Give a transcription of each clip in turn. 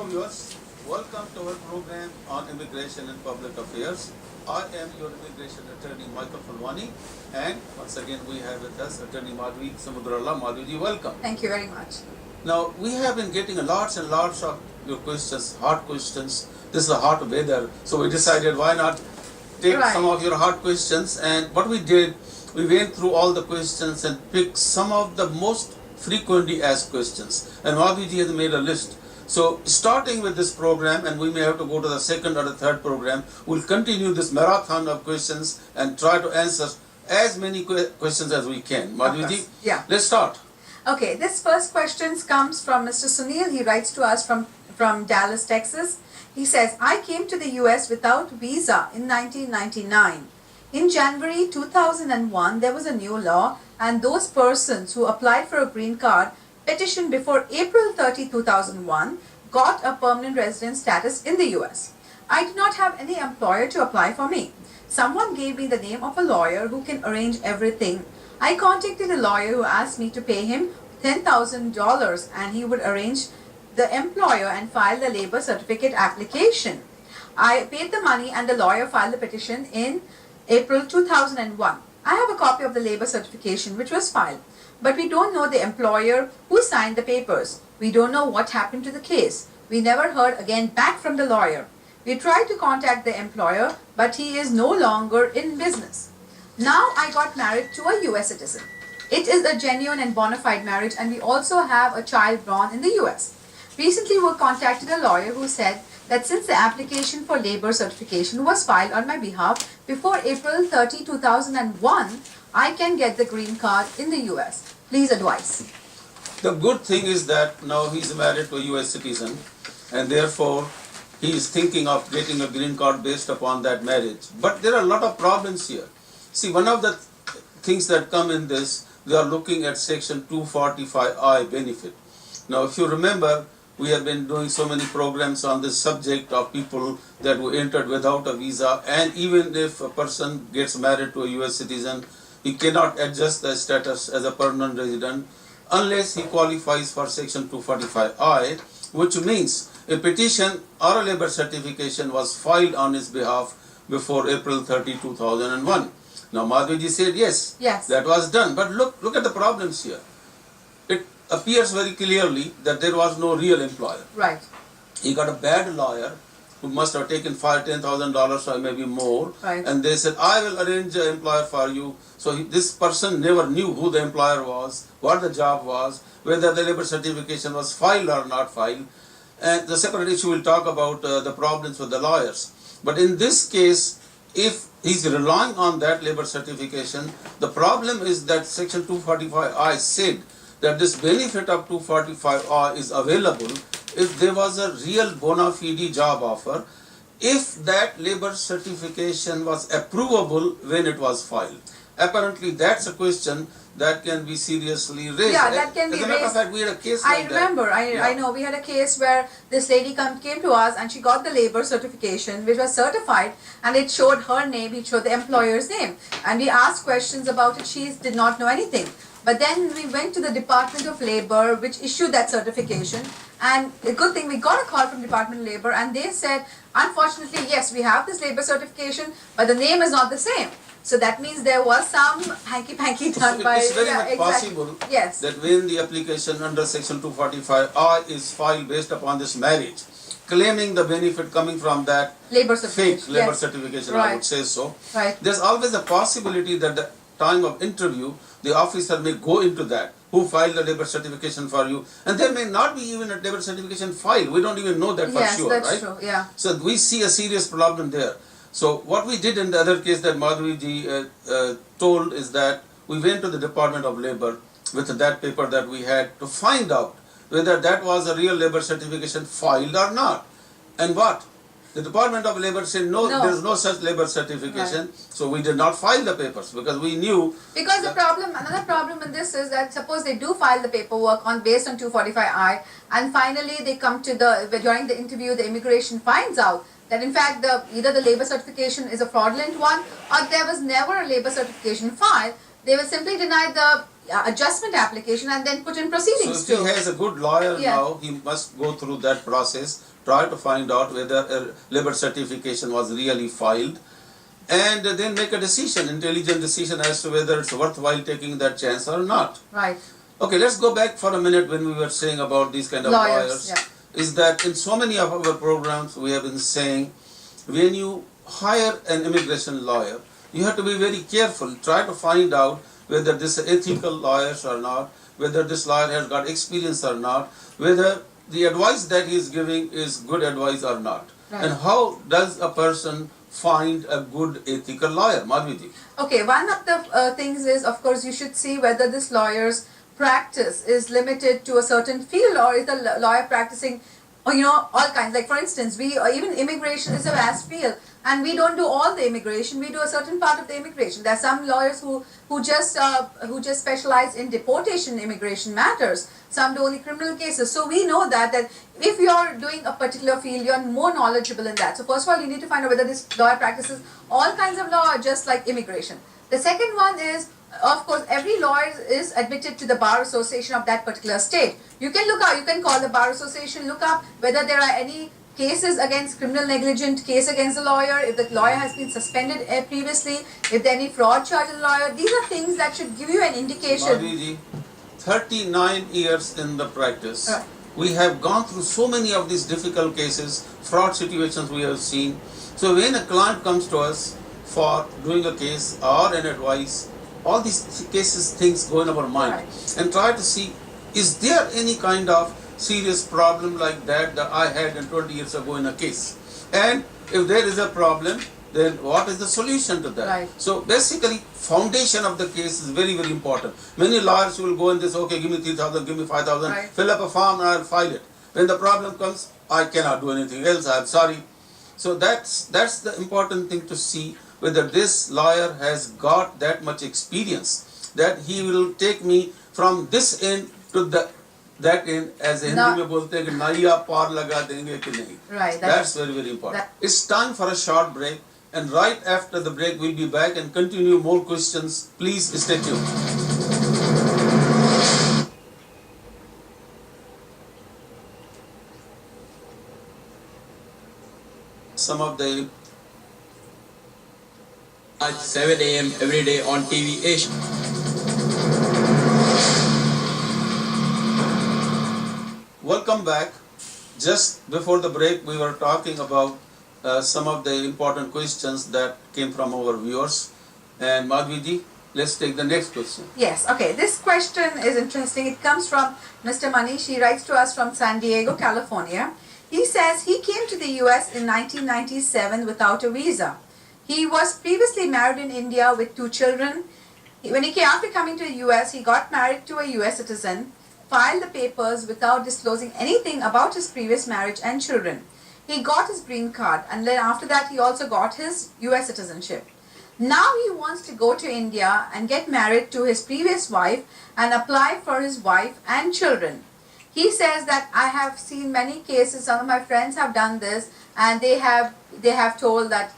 viewers, welcome to our program on immigration and public affairs. I am your immigration attorney Michael Fulwani, and once again we have with us attorney Madhvi Samudrallah. Madhvi, welcome. Thank you very much. Now we have been getting lots and lots of your questions, hard questions. This is a hot weather, so we decided why not take some of your hard questions. And what we did, we went through all the questions and picked some of the most frequently asked questions. And Madhvi has made a list. So starting with this program, and we may have to go to the second or the third program, we'll continue this marathon of questions and try to answer as many questions as we can. Madhvi, yeah. Let's start. Okay, this first question comes from Mr. Sunil. He writes to us from Dallas, Texas. He says, I came to the US without visa in 1999. In January 2001, there was a new law, and those persons who applied for a green card petitioned before April 30, 2001, got a permanent resident status in the US. I did not have any employer to apply for me. Someone gave me the name of a lawyer who can arrange everything. I contacted a lawyer who asked me to pay him $10,000 and he would arrange the employer and file the labor certificate application. I paid the money and the lawyer filed the petition in April 2001. I have a copy of the labor certification which was filed, but we don't know the employer who signed the papers. We don't know what happened to the case. We never heard again back from the lawyer. We tried to contact the employer, but he is no longer in business. Now I got married to a US citizen. It is a genuine and bona fide marriage, and we also have a child born in the US. Recently we contacted a lawyer who said that since the application for labor certification was filed on my behalf before April 30, 2001, I can get the green card in the US. Please advise. The good thing is that now he's married to a US citizen, and therefore he is thinking of getting a green card based upon that marriage. But there are a lot of problems here. See, one of the things that come in this, they are looking at section 245I benefit. Now if you remember, we have been doing so many programs on this subject of people that were entered without a visa, and even if a person gets married to a US citizen, he cannot adjust the status as a permanent resident unless he qualifies for section 245I, which means a petition or a labor certification was filed on his behalf before April 30, 2001. Now Madhvi said yes, that was done. But look at the problems here. It appears very clearly that there was no real employer. Right. He got a bad lawyer who must have taken $10,000 or maybe more. Right. And they said, I will arrange an employer for you. So this person never knew who the employer was, what the job was, whether the labor certification was filed or not filed. And the separate issue will talk about the problems with the lawyers. But in this case, if he's relying on that labor certification, the problem is that section 245I said that this benefit of 245I is available if there was a real bona fide job offer, if that labor certification was approvable when it was filed. Apparently that's a question that can be seriously raised. Yeah, that can be raised. As a matter of fact, we had a case like that. I know, we had a case where this lady came to us and she got the labor certification which was certified, and it showed her name, it showed the employer's name. And we asked questions about it, she did not know anything. But then we went to the Department of Labor which issued that certification, and a good thing we got a call from Department of Labor, and they said, unfortunately, yes, we have this labor certification, but the name is not the same. So that means there was some hanky-panky done by... It's very much possible that when the application under section 245I is filed based upon this marriage, claiming the benefit coming from that labor certification, fake labor certification, I would say so. Right. There's always a possibility that the time of interview, the officer may go into that, who filed the labor certification for you, and there may not be even a labor certification filed. We don't even know that for sure, right? Yes, that's true, yeah. So we see a serious problem there. So what we did in the other case that Madhvi told is that we went to the Department of Labor with that paper that we had to find out whether that was a real labor certification filed or not. And what? The Department of Labor said no, there is no such labor certification. Right. So we did not file the papers because we knew. Because another problem in this is that suppose they do file the paperwork based on 245I, and finally they come to during the interview the immigration finds out that in fact either the labor certification is a fraudulent one or there was never a labor certification filed. They will simply deny adjustment application and then put in proceedings So if too. he has a good lawyer Yeah. now, he must go through that process, try to find out whether a labor certification was really filed, and then make a decision, intelligent decision as to whether it's worthwhile taking that chance or not. Right. Okay, let's go back for a minute when we were saying about these kind of lawyers. Yeah. Is that in so many of our programs we have been saying, when you hire an immigration lawyer, you have to be very careful, try to find out whether this is ethical lawyers or not, whether this lawyer has got experience or not, whether the advice that he is giving is good advice or not. Right. And how does a person find a good ethical lawyer, Madhviji? Okay, one of the things is, of course, you should see whether this lawyer's practice is limited to a certain field, or is the lawyer practicing, or all kinds. Like for instance, even immigration is a vast field, and we don't do all the immigration. We do a certain part of the immigration. There are some lawyers who just specialize in deportation immigration matters. Some do only criminal cases. So we know that if you are doing a particular field, you are more knowledgeable in that. So first of all, you need to find out whether this lawyer practices all kinds of law or just like immigration. The second one is, of course, every lawyer is admitted to the bar association of that particular state. You can look up, you can call the bar association, look up whether there are any cases against criminal negligent case against the lawyer, if the lawyer has been suspended previously, if there are any fraud charge in the lawyer. These are things that should give you an indication. Madhviji, 39 years in the practice. Right. We have gone through so many of these difficult cases, fraud situations we have seen. So when a client comes to us for doing a case or an advice, all these cases, things go in our mind, Right. and try to see, is there any kind of serious problem like that I had 20 years ago in a case? And if there is a problem, then what is the solution to that? Right. So basically, foundation of the case is very, very important. Many lawyers will go and they say, okay, give me 3,000, give me 5,000, Right. fill up a form and I'll file it. When the problem comes, I cannot do anything else, I'm sorry. So that's the important thing to see, whether this lawyer has got that much experience that he will take me from this end to that end, as Hindi में बोलते हैं कि नैया पार लगा देंगे कि नहीं. Right. That's very, very important. It's time for a short break, and right after the break we'll be back and continue more questions. Please stay tuned. Some of the at 7 a.m. every day on TV Asia. Welcome back. Just before the break, we were talking about some of the important questions that came from our viewers. And Madhviji, let's take the next question. Yes, okay. This question is interesting. It comes from Mr. Manish. He writes to us from San Diego, California. He says he came to the US in 1997 without a visa. He was previously married in India with 2 children. After coming to the US, he got married to a US citizen, filed the papers without disclosing anything about his previous marriage and children. He got his green card, and then after that he also got his US citizenship. Now he wants to go to India and get married to his previous wife and apply for his wife and children. He says that I have seen many cases, some of my friends have done this, and they have told that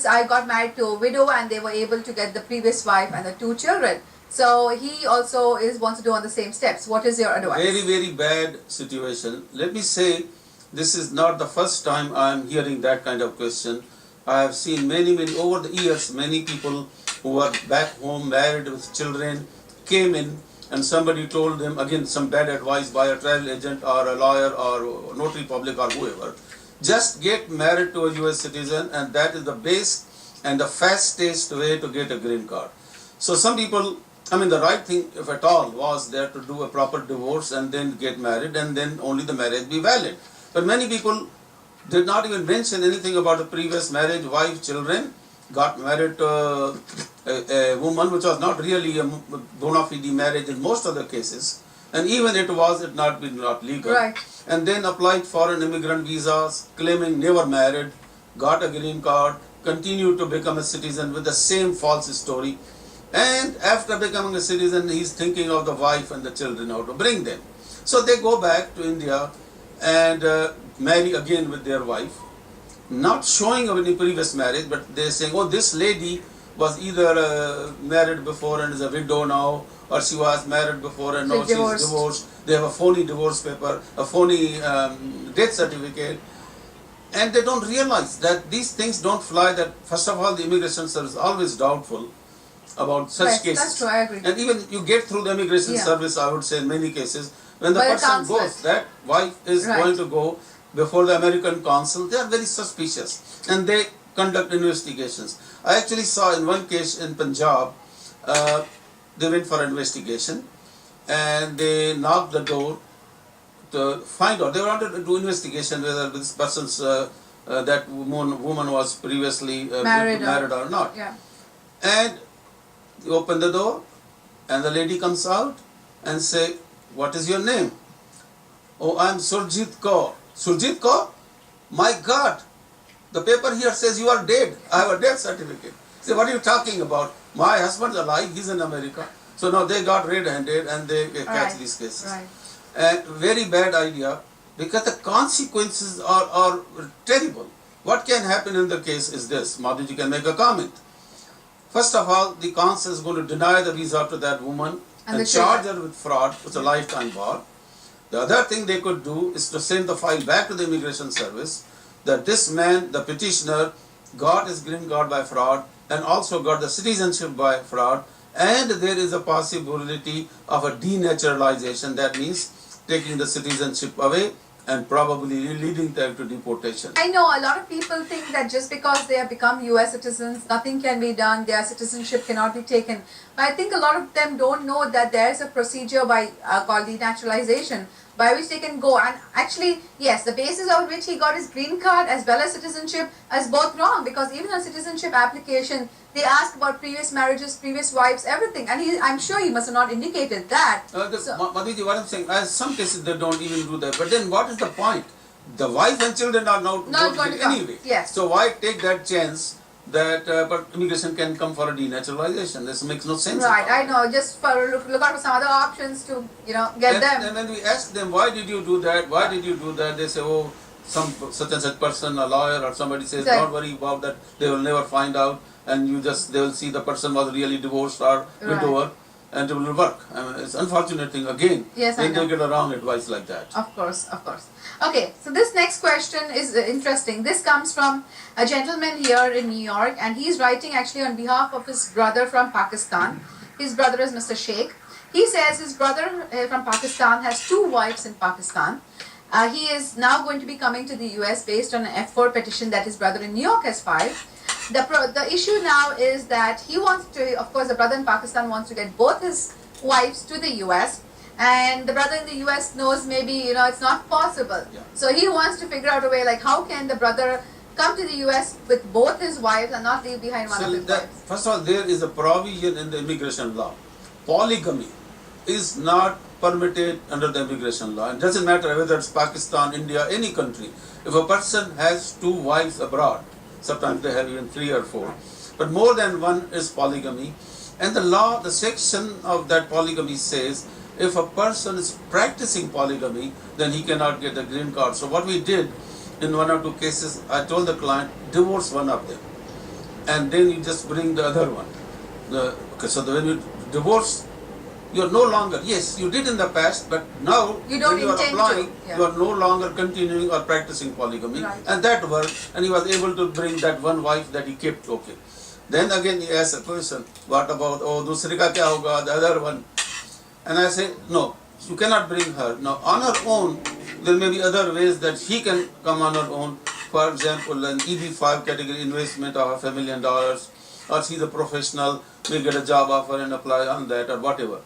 I got married to a widow and they were able to get the previous wife and the 2 children. So he also wants to do on the same steps. What is your advice? Very, very bad situation. Let me say, this is not the first time I am hearing that kind of question. I have seen many, over the years, many people who were back home, married with children, came in and somebody told them, again, some bad advice by a travel agent or a lawyer or notary public or whoever. Just get married to a US citizen, and that is the base and the fastest way to get a green card. So some people, the right thing, if at all, was there to do a proper divorce and then get married and then only the marriage be valid. But many people did not even mention anything about the previous marriage, wife, children, got married to a woman which was not really a bona fide marriage in most of the cases, and even it not legal. Right. And then applied for an immigrant visas, claiming never married, got a green card, continued to become a citizen with the same false story. And after becoming a citizen, he's thinking of the wife and the children, how to bring them. So they go back to India and marry again with their wife, not showing of any previous marriage, but they're saying, oh, this lady was either married before and is a widow now, or she was married before and now She's she divorced. is divorced. They have a phony divorce paper, a phony death certificate, and they don't realize that these things don't fly. That first of all, the immigration service is always doubtful about such Yes, cases. that's true, I agree. And even you get through the immigration Yeah. service, I would say in many cases, when the By the person consulate. goes, that wife is Right. going to go before the American consul, they are very suspicious and they conduct investigations. I actually saw in one case in Punjab, they went for investigation and they knocked the door to find out. They wanted to do investigation whether this person's, that woman was previously Married or not. Yeah. And you open the door and the lady comes out and say, what is your name? Oh, I'm Surjit Kaur. Surjit Kaur? My God, the paper here says you are dead. I have a death certificate. Say, what are you talking about? My husband's alive, he's in America. So now they got red-handed and they catch Right. these cases. Right. And very bad idea because the consequences are terrible. What can happen in the case is this. Madhuji can make a comment. First of all, the consul is going to deny the visa to that woman And and the charge children. her with fraud. It's a lifetime bar. The other thing they could do is to send the file back to the immigration service that this man, the petitioner, got his green card by fraud and also got the citizenship by fraud, and there is a possibility of a denaturalization. That means taking the citizenship away and probably leading them to deportation. I know a lot of people think that just because they have become US citizens, nothing can be done, their citizenship cannot be taken. But I think a lot of them don't know that there is a procedure by called denaturalization by which they can go. And actually, yes, the basis on which he got his green card as well as citizenship is both wrong, because even on citizenship application, they ask about previous marriages, previous wives, everything. And I'm sure he must have not indicated that. So- Madhuji, what I'm saying, some cases they don't even do that. But then what is the point? The wife and children are not Not going get to come. anyway. Yes. So why take that chance that but immigration can come for a denaturalization? This makes no sense. Right, at all. I know. Just for look out for some other options to get them. And when we ask them, why did you do that? Why did you do that? They say, oh, some such and such person, a lawyer or somebody says, Right. don't worry about that. They will never find out. And they will see the person was really divorced or widower, and it will work. I mean, it's unfortunate thing again. Yes, I when know. they get a wrong advice like that. Of course, of course. Okay, so this next question is interesting. This comes from a gentleman here in New York, and he's writing actually on behalf of his brother from Pakistan. His brother is Mr. Sheikh. He says his brother from Pakistan has 2 wives in Pakistan. He is now going to be coming to the US based on an F4 petition that his brother in New York has filed. The issue now is that he wants to, of course, the brother in Pakistan wants to get both his wives to the US, and the brother in the US knows maybe it's not possible. Yeah. So he wants to figure out a way, like how can the brother come to the US with both his wives and not leave behind one So of his that, wives. first of all, there is a provision in the immigration law. Polygamy is not permitted under the immigration law. It doesn't matter whether it's Pakistan, India, any country. If a person has 2 wives abroad, sometimes they have even 3 or 4, but more than one is polygamy. And the law, the section of that polygamy says, if a person is practicing polygamy, then he cannot get the green card. So what we did in 1 or 2 cases, I told the client, divorce one of them, and then you just bring the other one. When you divorce, you're no longer, yes, you did in the past, but now You don't when you are intend applying, to, yeah. you are no longer continuing or practicing polygamy. Right. And that worked, and he was able to bring that one wife that he kept, okay. Then again he asked a question, what about, oh, dusri ka kya hoga, the other one? And I say, no, you cannot bring her. Now, on her own, there may be other ways that she can come on her own. For example, an EB5 category investment of $5 million, or she's a professional, may get a job offer and apply on that, or whatever.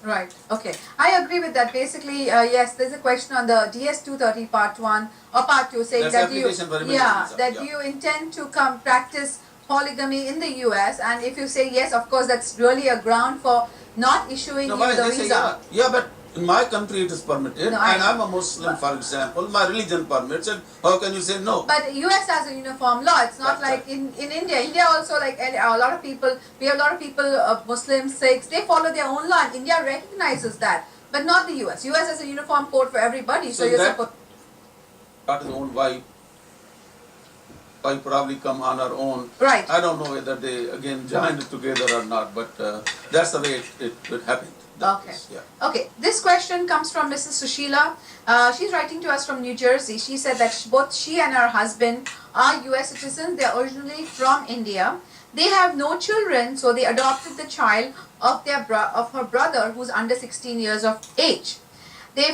Right. Okay. I agree with that. Basically, yes, there's a question on the DS 230 Part 1 or Part 2 saying That's that you, application for immigration visa, that yeah. you intend to come practice polygamy in the US, and if you say yes, of course, that's really a ground for not issuing No, you why the they say, visa. yeah, but in my country it is permitted, No, and I'm a Muslim, for example, my religion permits it. How can you say no? But US has a uniform law. It's not That's like right. in India. India also, like a lot of people, we have a lot of people, Muslims, Sikhs, they follow their own law, and India recognizes that, but not the US. US has a uniform code for everybody, so So you're that- supposed. Got his own wife. wife probably come on her own. Right. I don't know whether they again joined together or not, but that's the way it happened. That Okay. is, yeah. Okay, this question comes from Mrs. Sushila. She's writing to us from New Jersey. She said that both she and her husband are US citizens. They're originally from India. They have no children, so they adopted the child of of her brother, who's under 16 years of age. They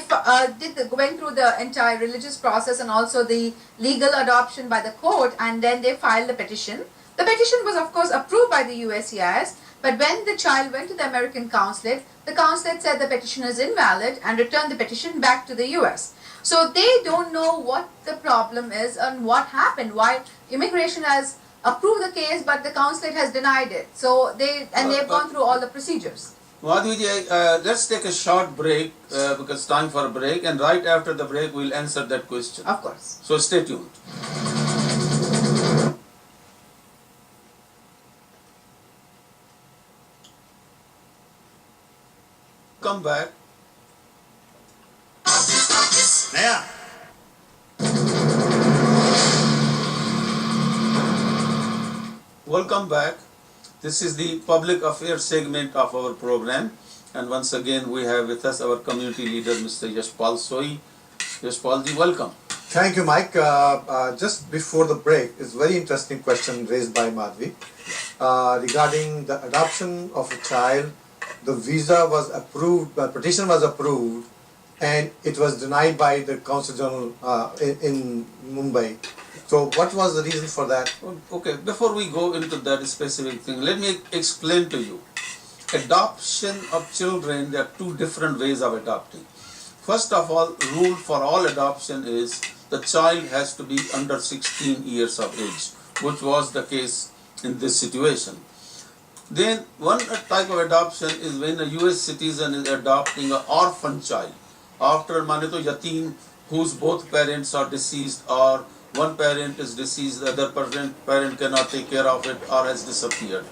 went through the entire religious process and also the legal adoption by the court, and then they filed the petition. The petition was, of course, approved by the USCIS, but when the child went to the American consulate, the consulate said the petition is invalid and returned the petition back to the US. So they don't know what the problem is and what happened, why immigration has approved the case, but the consulate has denied it. So they've gone through all the procedures. Madhviji, let's take a short break because time for a break, and right after the break we'll answer that question. Of course. So stay tuned. Come back. Naya. Welcome back. This is the public affairs segment of our program, and once again we have with us our community leader, Mr. Yashpal Soi. Yashpalji, welcome. Thank you, Mike. Just before the break, it's a very interesting question raised by Madhvi regarding the adoption of a child. The visa was approved, the petition was approved, and it was denied by the Consul General in Mumbai. So what was the reason for that? Okay, before we go into that specific thing, let me explain to you. Adoption of children, there are two different ways of adopting. First of all, rule for all adoption is the child has to be under 16 years of age, which was the case in this situation. Then one type of adoption is when a US citizen is adopting an orphan child after Maneto Yatim, whose both parents are deceased, or one parent is deceased, the other parent cannot take care of it or has disappeared.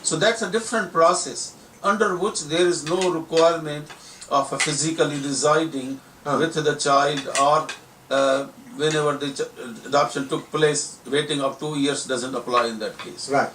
So that's a different process under which there is no requirement of a physically residing with the child, or whenever the adoption took place, waiting of 2 years doesn't apply in that case. Right.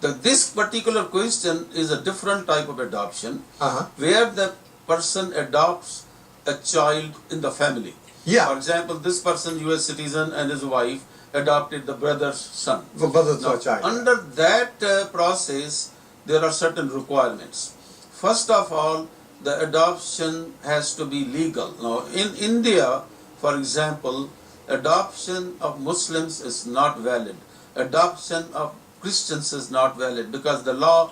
This particular question is a different type of adoption, Uh-huh. where the person adopts a child in the family. Yeah. For example, this person, US citizen, and his wife adopted the brother's son. The brother's Now, child. under that process, there are certain requirements. First of all, the adoption has to be legal. Now, in India, for example, adoption of Muslims is not valid. Adoption of Christians is not valid because the law,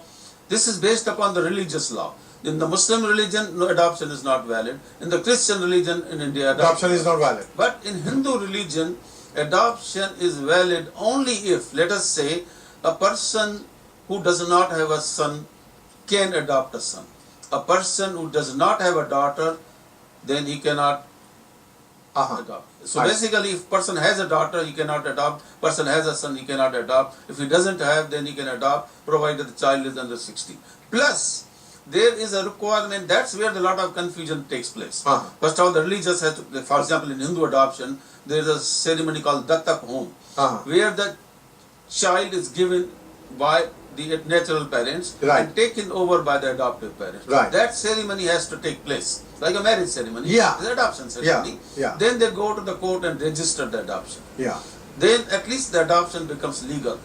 this is based upon the religious law. In the Muslim religion, no, adoption is not valid. In the Christian religion in India, Adoption is not valid. but in Hindu religion, adoption is valid only if, let us say, a person who does not have a son can adopt a son. A person who does not have a daughter, then he cannot Uh-huh. adopt. So I see. basically, if person has a daughter, he cannot adopt. Person has a son, he cannot adopt. If he doesn't have, then he can adopt, provided the child is under 16. Plus, there is a requirement. That's where a lot of confusion takes place. Uh-huh. First of all, the religious has to. For example, in Hindu adoption, there is a ceremony called Dattak Home, Uh-huh. where the child is given by the natural parents Right. and taken over by the adoptive parents. Right. That ceremony has to take place, like a marriage ceremony. Yeah. It's an adoption ceremony. Yeah. Then they go to the court and register the adoption. Yeah. Then at least the adoption becomes legal.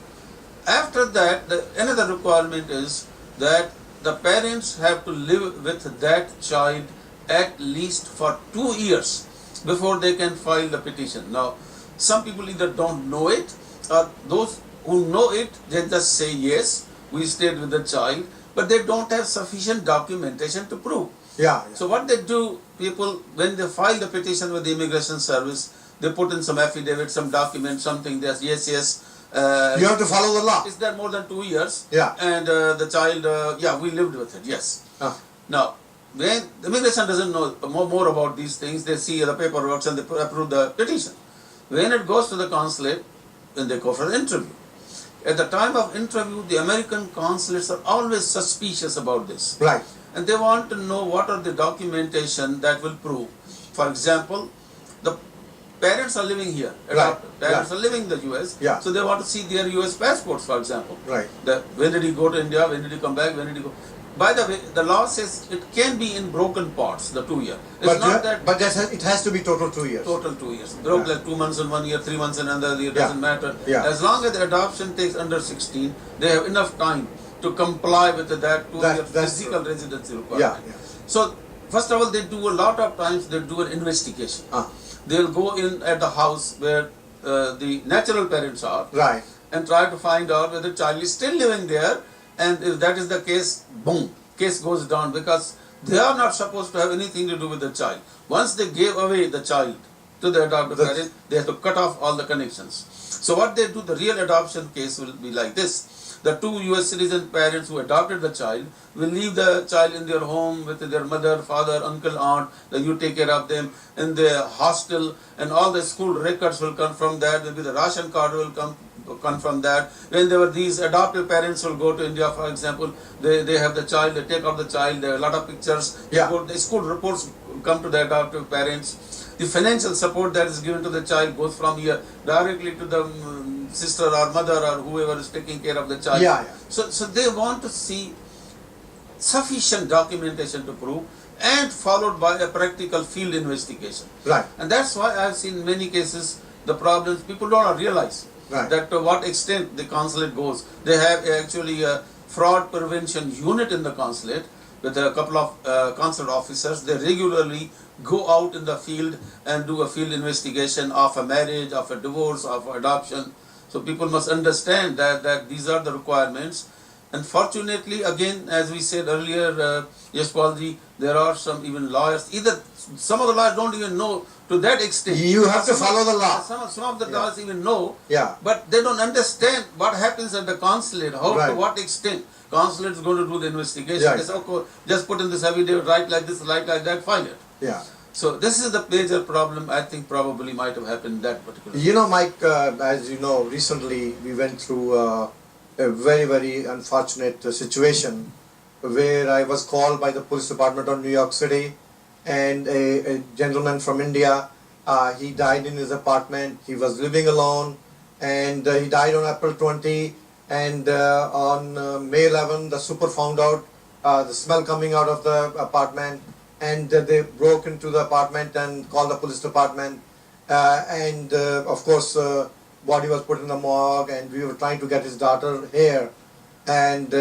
After that, another requirement is that the parents have to live with that child at least for 2 years before they can file the petition. Now, some people either don't know it, or those who know it, they just say yes, we stayed with the child, but they don't have sufficient documentation to prove. Yeah. So what they do, people, when they file the petition with the immigration service, they put in some affidavit, some document, something that's yes. You have to follow the law. Is there more than 2 years? Yeah. And the child, we lived with it, yes. Ah. Now, when the immigration doesn't know more about these things, they see the paperwork and they approve the petition. When it goes to the consulate, then they go for the interview. At the time of interview, the American consulates are always suspicious about this. Right. And they want to know what are the documentation that will prove. For example, the parents are living here. Right, Parents right. are living in the US. Yeah. So they want to see their US passports, for example. Right. When did he go to India? When did he come back? When did he go? By the way, the law says it can be in broken parts, the 2 year. It's But not that it has to be total 2 years. total 2 years. Broke Yeah. like 2 months in 1 year, 3 months in another year, Yeah. doesn't matter. Yeah. As long as the adoption takes under 16, they have enough time to comply with that 2 year That's physical true. residency Yeah, requirement. yeah. So, first of all, they do a lot of times, they do an investigation. Ah, They'll go in at the house where the natural parents are right. and try to find out whether the child is still living there, and if that is the case, boom, case goes down, because they are not supposed to have anything to do with the child. Once they gave away the child to the adoptive That's- parent, they have to cut off all the connections. So what they do, the real adoption case will be like this. The 2 US citizen parents who adopted the child will leave the child in their home with their mother, father, uncle, aunt, that you take care of them, in the hostel, and all the school records will come from that, maybe the ration card will come from that. When there were these adoptive parents will go to India, for example, they have the child, they take out the child, there are a lot of pictures, Yeah. the school reports come to the adoptive parents. The financial support that is given to the child goes from here directly to the sister or mother or whoever is taking care of the child. Yeah, yeah. So they want to see sufficient documentation to prove, and followed by a practical field investigation. Right. And that's why I've seen in many cases the problems, people don't realize Right. that to what extent the consulate goes. They have actually a fraud prevention unit in the consulate with a couple of consulate officers. They regularly go out in the field and do a field investigation of a marriage, of a divorce, of adoption. So people must understand that these are the requirements. And fortunately, again, as we said earlier, Yashpalji, there are some even lawyers, either some of the lawyers don't even know to that extent. You have to Some follow of- the law. Some of the Yeah. lawyers even know, Yeah. but they don't understand what happens at the consulate, how to Right. what extent consulate is going to do the investigation. Right. They say, okay, just put in this affidavit, write like this, write like that, file it. Yeah. So this is the major problem I think probably might have happened in that particular. You know, Mike, as you know, recently we went through a very, very unfortunate situation where I was called by the police department of New York City, and a gentleman from India, he died in his apartment. He was living alone, and he died on April 20, and on May 11, the super found out the smell coming out of the apartment, and they broke into the apartment and called the police department. And of course, body was put in the morgue, and we were trying to get his daughter here. And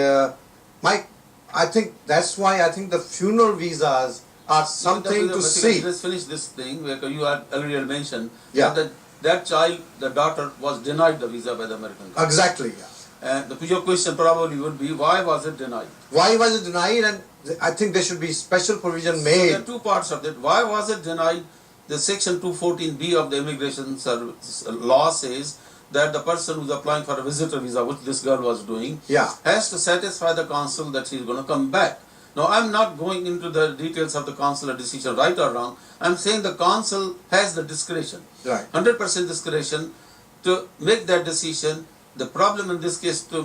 Mike, I think that's why I think the funeral visas are something to see. Let's finish this thing because you had earlier mentioned Yeah. that child, the daughter, was denied the visa by the American government. Exactly. Yeah. And your question probably would be, why was it denied? Why was it denied? And I think there should be special provision So there are made. two parts of it. Why was it denied? The section 214B of the immigration service law says that the person who's applying for a visitor visa, which this girl was doing, Yeah. has to satisfy the consul that she's going to come back. Now, I'm not going into the details of the consular decision, right or wrong. I'm saying the consul has the discretion, Right. 100% discretion to make that decision. The problem in this case, to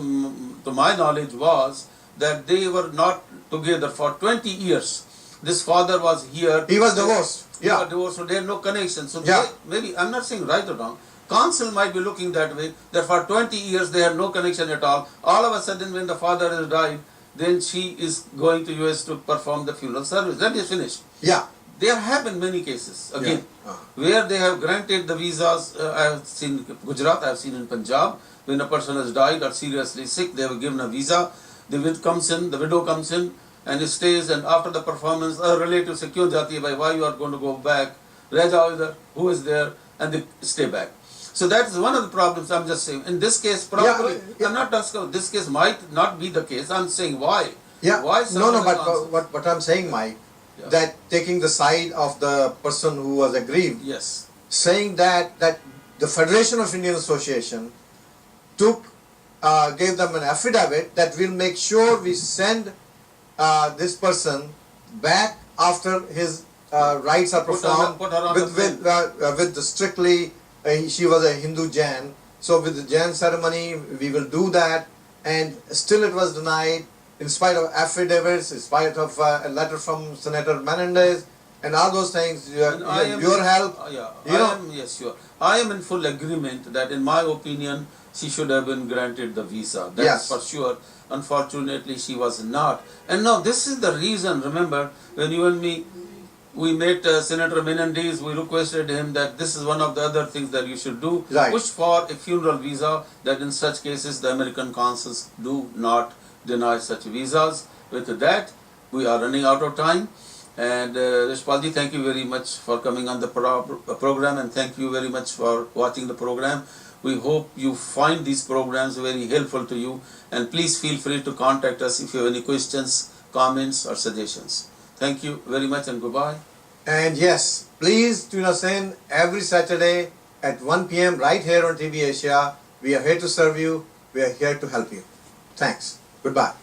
my knowledge, was that they were not together for 20 years. This father was here. He was divorced. He Yeah. was divorced, so they had no connection. So Yeah. maybe, I'm not saying right or wrong, consul might be looking that way, that for 20 years they had no connection at all. All of a sudden when the father has died, then she is going to US to perform the funeral service. Let me finish. Yeah. There have been many cases, again, Yeah. where they have granted the visas. I have seen Gujarat, I have seen in Punjab, when a person has died or seriously sick, they have given a visa. The widow comes in and stays, and after the performance, a relative says, "Kyun jati hai bhai, why you are going to go back? Reh jao idhar, who is there?" And they stay back. So that is one of the problems. I'm just saying. In this case, probably, Yeah. I'm not asking, this case might not be the case. I'm saying why. Yeah. Why No, someone no, is but consul- what I'm saying, Mike, Yeah. that taking the side of the person who was aggrieved, Yes. saying that the Federation of Indian Association gave them an affidavit that will make sure we send this person back after his rites are Put her performed on the with the strictly, she was a Hindu Jain, so with the Jain ceremony we will do that, and still it was denied in spite of affidavits, in spite of a letter from Senator Menendez, and all those things. And I am Your help. Yeah, you know. yes, sure. I am in full agreement that, in my opinion, she should have been granted the visa. That's Yes. for sure. Unfortunately, she was not. And now this is the reason. Remember, when you and me, we met Senator Menendez, we requested him that this is one of the other things that you should do. Right. Push for a funeral visa, that in such cases the American consuls do not deny such visas. With that, we are running out of time. And Rishpalji, thank you very much for coming on the program, and thank you very much for watching the program. We hope you find these programs very helpful to you, and please feel free to contact us if you have any questions, comments or suggestions. Thank you very much and goodbye. And yes, please tune us in every Saturday at 1 p.m. right here on TV Asia. We are here to serve you. We are here to help you. Thanks. Goodbye.